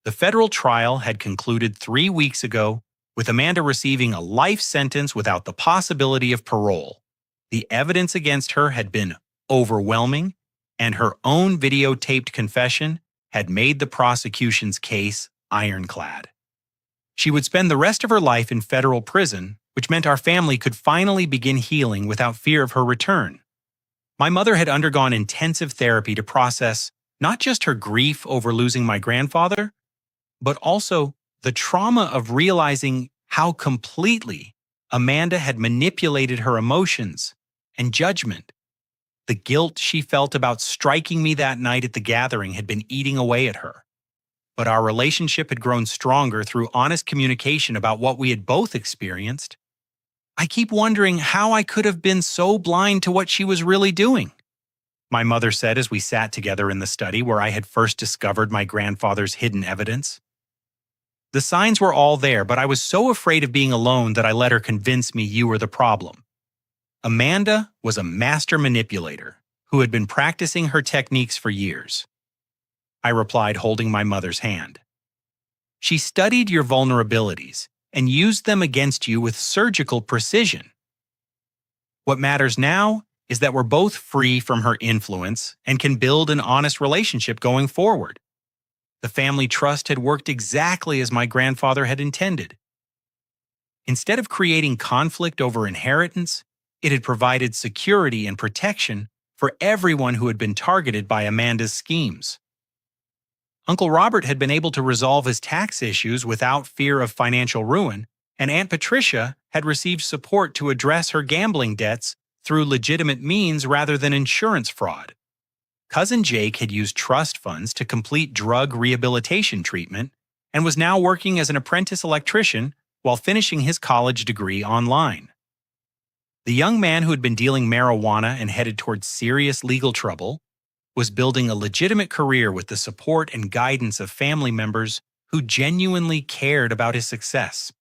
The federal trial had concluded 3 weeks ago, with Amanda receiving a life sentence without the possibility of parole. The evidence against her had been overwhelming, and her own videotaped confession had made the prosecution's case ironclad. She would spend the rest of her life in federal prison, which meant our family could finally begin healing without fear of her return. My mother had undergone intensive therapy to process not just her grief over losing my grandfather, but also the trauma of realizing how completely Amanda had manipulated her emotions and judgment. The guilt she felt about striking me that night at the gathering had been eating away at her. But our relationship had grown stronger through honest communication about what we had both experienced. I keep wondering how I could have been so blind to what she was really doing, my mother said as we sat together in the study where I had first discovered my grandfather's hidden evidence. The signs were all there, but I was so afraid of being alone that I let her convince me you were the problem. Amanda was a master manipulator who had been practicing her techniques for years. I replied, holding my mother's hand. She studied your vulnerabilities and used them against you with surgical precision. What matters now is that we're both free from her influence and can build an honest relationship going forward. The family trust had worked exactly as my grandfather had intended. Instead of creating conflict over inheritance, it had provided security and protection for everyone who had been targeted by Amanda's schemes. Uncle Robert had been able to resolve his tax issues without fear of financial ruin, and Aunt Patricia had received support to address her gambling debts through legitimate means rather than insurance fraud. Cousin Jake had used trust funds to complete drug rehabilitation treatment and was now working as an apprentice electrician while finishing his college degree online. The young man who had been dealing marijuana and headed towards serious legal trouble was building a legitimate career with the support and guidance of family members who genuinely cared about his success.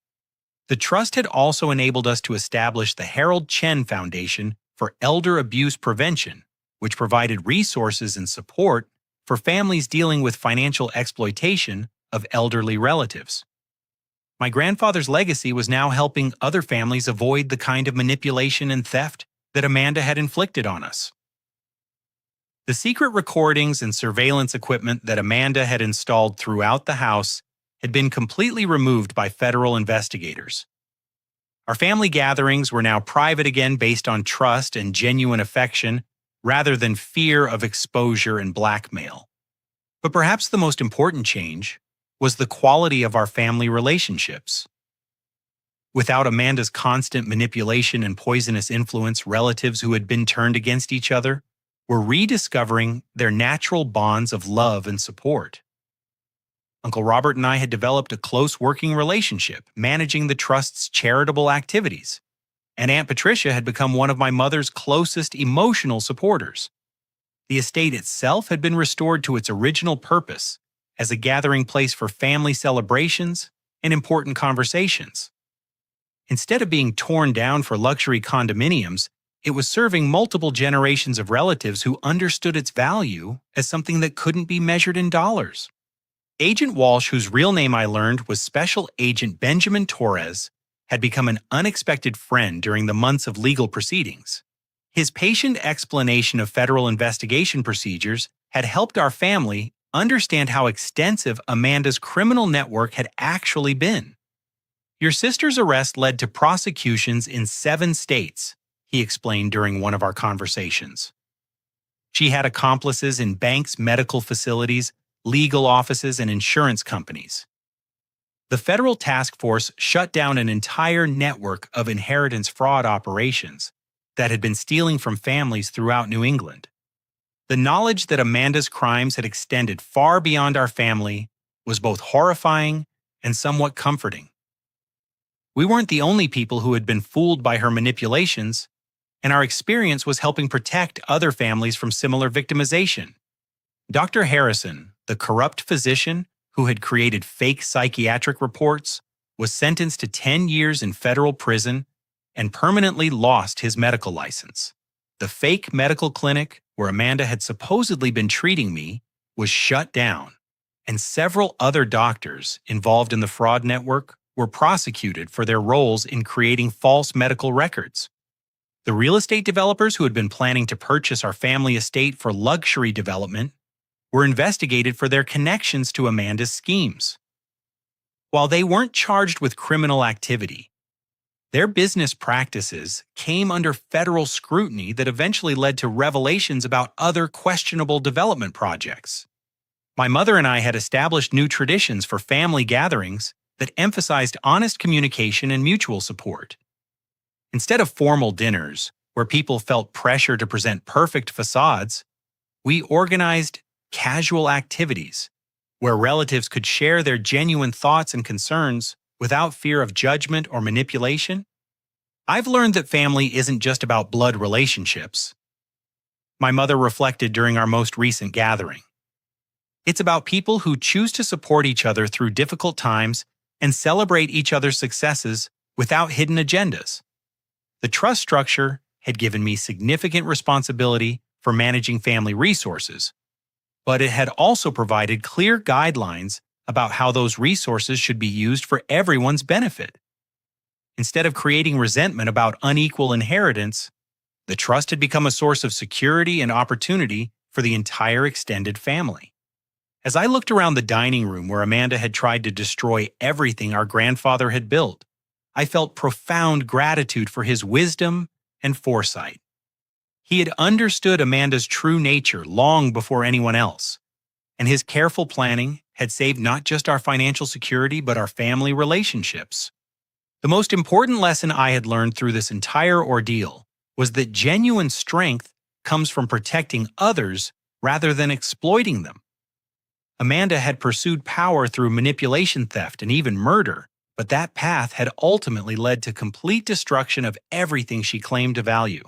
The trust had also enabled us to establish the Harold Chen Foundation for Elder Abuse Prevention, which provided resources and support for families dealing with financial exploitation of elderly relatives. My grandfather's legacy was now helping other families avoid the kind of manipulation and theft that Amanda had inflicted on us. The secret recordings and surveillance equipment that Amanda had installed throughout the house had been completely removed by federal investigators. Our family gatherings were now private again based on trust and genuine affection rather than fear of exposure and blackmail. But perhaps the most important change was the quality of our family relationships. Without Amanda's constant manipulation and poisonous influence, relatives who had been turned against each other were rediscovering their natural bonds of love and support. Uncle Robert and I had developed a close working relationship, managing the trust's charitable activities, and Aunt Patricia had become one of my mother's closest emotional supporters. The estate itself had been restored to its original purpose as a gathering place for family celebrations and important conversations. Instead of being torn down for luxury condominiums, it was serving multiple generations of relatives who understood its value as something that couldn't be measured in dollars. Agent Walsh, whose real name I learned was Special Agent Benjamin Torres, had become an unexpected friend during the months of legal proceedings. His patient explanation of federal investigation procedures had helped our family understand how extensive Amanda's criminal network had actually been. Your sister's arrest led to prosecutions in 7 states, he explained during one of our conversations. She had accomplices in banks, medical facilities, legal offices, and insurance companies. The federal task force shut down an entire network of inheritance fraud operations that had been stealing from families throughout New England. The knowledge that Amanda's crimes had extended far beyond our family was both horrifying and somewhat comforting. We weren't the only people who had been fooled by her manipulations, and our experience was helping protect other families from similar victimization. Dr. Harrison, the corrupt physician who had created fake psychiatric reports, was sentenced to 10 years in federal prison and permanently lost his medical license. The fake medical clinic where Amanda had supposedly been treating me was shut down, and several other doctors involved in the fraud network were prosecuted for their roles in creating false medical records. The real estate developers who had been planning to purchase our family estate for luxury development were investigated for their connections to Amanda's schemes. While they weren't charged with criminal activity, their business practices came under federal scrutiny that eventually led to revelations about other questionable development projects. My mother and I had established new traditions for family gatherings that emphasized honest communication and mutual support. Instead of formal dinners, where people felt pressure to present perfect facades, we organized casual activities where relatives could share their genuine thoughts and concerns without fear of judgment or manipulation. I've learned that family isn't just about blood relationships. My mother reflected during our most recent gathering. It's about people who choose to support each other through difficult times and celebrate each other's successes without hidden agendas. The trust structure had given me significant responsibility for managing family resources, but it had also provided clear guidelines about how those resources should be used for everyone's benefit. Instead of creating resentment about unequal inheritance, the trust had become a source of security and opportunity for the entire extended family. As I looked around the dining room where Amanda had tried to destroy everything our grandfather had built, I felt profound gratitude for his wisdom and foresight. He had understood Amanda's true nature long before anyone else, and his careful planning had saved not just our financial security but our family relationships. The most important lesson I had learned through this entire ordeal was that genuine strength comes from protecting others rather than exploiting them. Amanda had pursued power through manipulation, theft, and even murder, but that path had ultimately led to complete destruction of everything she claimed to value.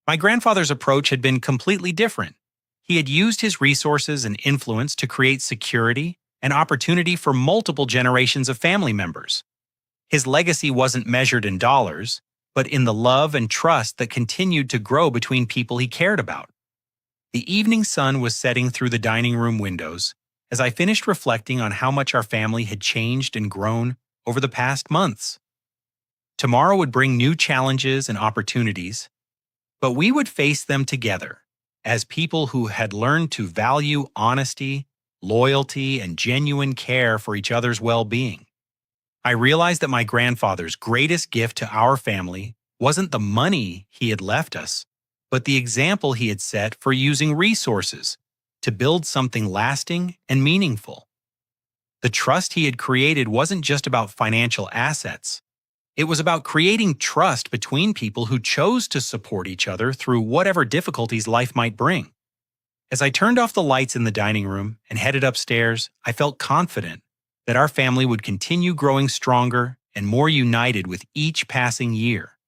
My grandfather's approach had been completely different. He had used his resources and influence to create security and opportunity for multiple generations of family members. His legacy wasn't measured in dollars, but in the love and trust that continued to grow between people he cared about. The evening sun was setting through the dining room windows as I finished reflecting on how much our family had changed and grown over the past months. Tomorrow would bring new challenges and opportunities, but we would face them together as people who had learned to value honesty, loyalty, and genuine care for each other's well-being. I realized that my grandfather's greatest gift to our family wasn't the money he had left us, but the example he had set for using resources to build something lasting and meaningful. The trust he had created wasn't just about financial assets. It was about creating trust between people who chose to support each other through whatever difficulties life might bring. As I turned off the lights in the dining room and headed upstairs, I felt confident that our family would continue growing stronger and more united with each passing year.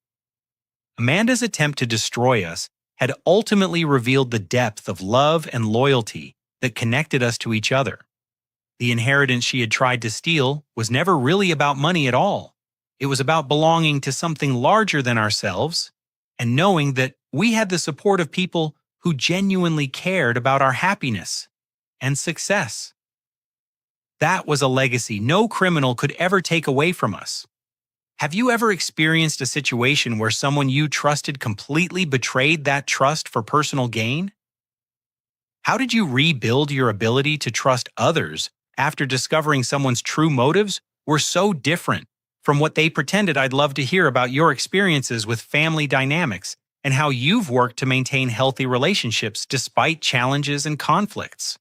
Amanda's attempt to destroy us had ultimately revealed the depth of love and loyalty that connected us to each other. The inheritance she had tried to steal was never really about money at all. It was about belonging to something larger than ourselves and knowing that we had the support of people who genuinely cared about our happiness and success. That was a legacy no criminal could ever take away from us. Have you ever experienced a situation where someone you trusted completely betrayed that trust for personal gain? How did you rebuild your ability to trust others after discovering someone's true motives were so different from what they pretended? I'd love to hear about your experiences with family dynamics and how you've worked to maintain healthy relationships despite challenges and conflicts.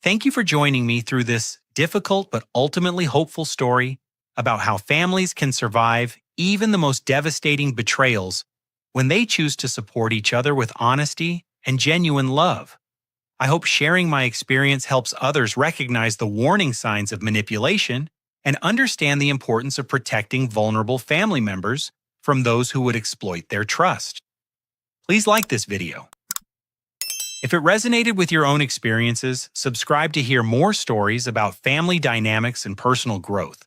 Thank you for joining me through this difficult but ultimately hopeful story about how families can survive even the most devastating betrayals when they choose to support each other with honesty and genuine love. I hope sharing my experience helps others recognize the warning signs of manipulation and understand the importance of protecting vulnerable family members from those who would exploit their trust. Please like this video. If it resonated with your own experiences, subscribe to hear more stories about family dynamics and personal growth.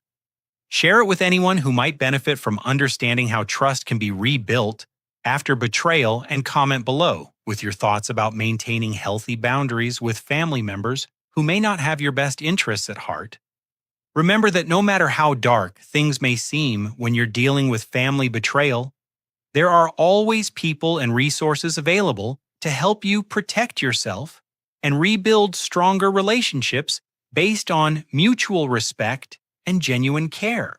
Share it with anyone who might benefit from understanding how trust can be rebuilt after betrayal, and comment below with your thoughts about maintaining healthy boundaries with family members who may not have your best interests at heart. Remember that no matter how dark things may seem when you're dealing with family betrayal, there are always people and resources available to help you protect yourself and rebuild stronger relationships based on mutual respect and genuine care.